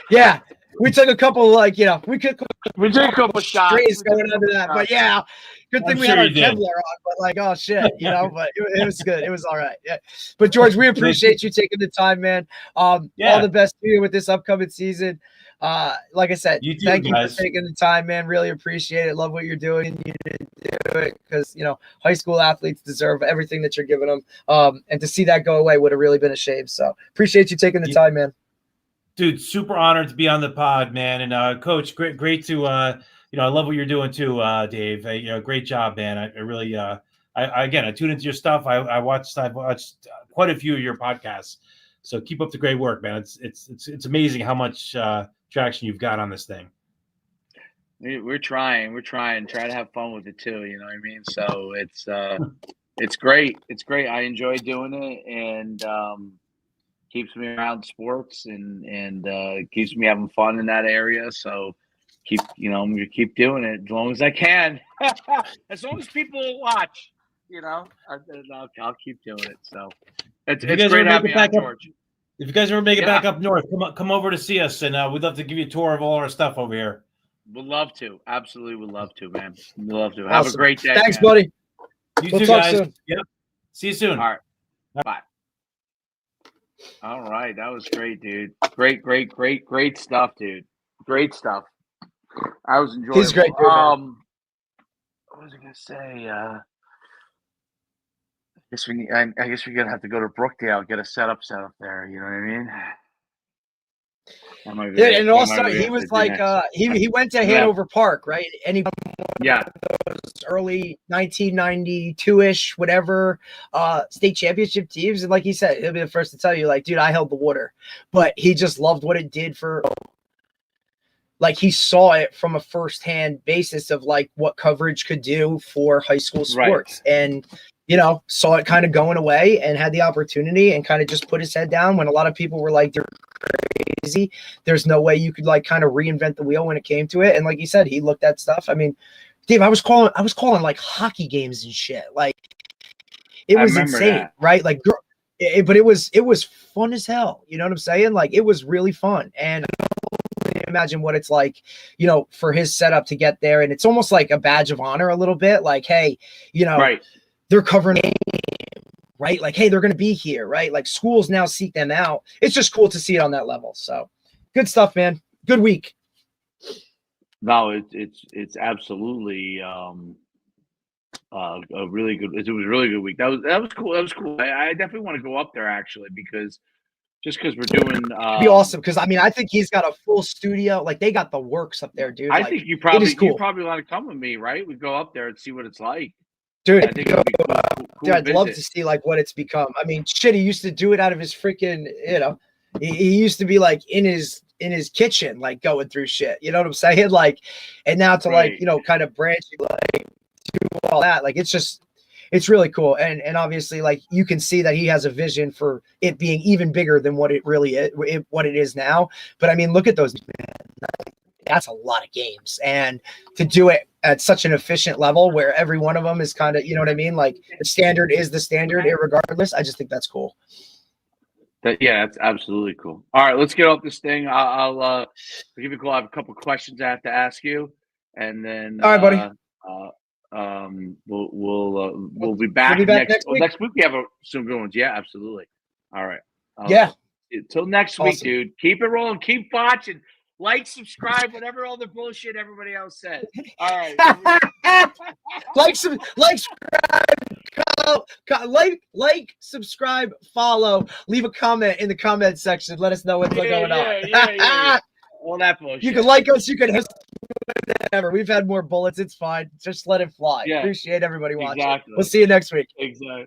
yeah, we took a couple, like, we took a couple shots. strays going under that, but yeah, good thing we had our Kevlar on, but like, oh shit, but it was good. It was all right. Yeah. But George, we appreciate you taking the time, man. All the best to you with this upcoming season. Like I said, thank you for taking the time, man. Really appreciate it. Love what you're doing. You do it because high school athletes deserve everything that you're giving them. And to see that go away would have really been a shame. So appreciate you taking the time, man. Dude, super honored to be on the pod, man. And Coach, great to I love what you're doing too, Dave. Great job, man. I really I tune into your stuff. I've watched quite a few of your podcasts. So keep up the great work, man. It's amazing how much traction you've got on this thing. We're trying try to have fun with it too, you know what I mean? So it's great. I enjoy doing it, and keeps me around sports and keeps me having fun in that area. So I'm gonna keep doing it as long as I can. As long as people will watch, I'll keep doing it. So it's great having you on, George. If you guys ever make it back up north, come over to see us, and we'd love to give you a tour of all our stuff over here. Would love to. Absolutely would love to, man. Would love to. Have a great day. Thanks, man. buddy. We'll talk guys. Soon. Yep. See you soon. All right. Bye. All right. That was great, dude. Great stuff, dude. Great stuff. I was enjoying it. He's great, dude. What was I going to say? I guess we're gonna have to go to Brookdale, get a setup set up there. You know what I mean? Yeah, and also he was like, he went to Hanover Park, right? And he early 1992-ish, whatever, state championship teams, and like he said, he'll be the first to tell you, like, dude, I held the water, but he just loved what it did for. Like, he saw it from a firsthand basis of like what coverage could do for high school sports, and saw it kind of going away and had the opportunity and kind of just put his head down when a lot of people were like, they're crazy. There's no way you could like kind of reinvent the wheel when it came to it. And like you said, he looked at stuff. I mean, Dave, I was calling like hockey games and shit. Like, it was insane, right? Like, but it was fun as hell. You know what I'm saying? Like, it was really fun. And imagine what it's like, for his setup to get there. And it's almost like a badge of honor a little bit. Like, hey, they're covering, right? Like, hey, they're going to be here, right? Like, schools now seek them out. It's just cool to see it on that level. So good stuff, man. Good week. No, it's absolutely a really good. It was a really good week. That was cool. That was cool. I definitely want to go up there actually, because we're doing. It'd be awesome, because I mean, I think he's got a full studio. Like, they got the works up there, dude. I think you probably want to come with me, right? We go up there and see what it's like. Dude, I think it'd be cool dude, I'd love to see like what it's become. I mean, shit, he used to do it out of his freaking, he used to be like in his kitchen, like going through shit. You know what I'm saying? Like, and now to like, kind of branching like to all that. Like, it's really cool. And obviously, like, you can see that he has a vision for it being even bigger than what it really is, what it is now. But I mean, look at those, man. That's a lot of games, and to do it at such an efficient level where every one of them is kind of, you know what I mean? Like, the standard is the standard, irregardless. I just think that's cool. That's absolutely cool. All right, let's get off this thing. I'll give you a call. I have a couple questions I have to ask you, and then all right, buddy. We'll be back next week. Next week we have some good ones. Yeah, absolutely. All right. Until next week, dude. Keep it rolling. Keep watching. Like, subscribe, whatever all the bullshit everybody else said. All right. subscribe, follow, leave a comment in the comment section. Let us know what's going on. Yeah. All that bullshit. You can like us. You can whatever. We've had more bullets. It's fine. Just let it fly. Yeah. Appreciate everybody watching. Exactly. We'll see you next week. Exactly.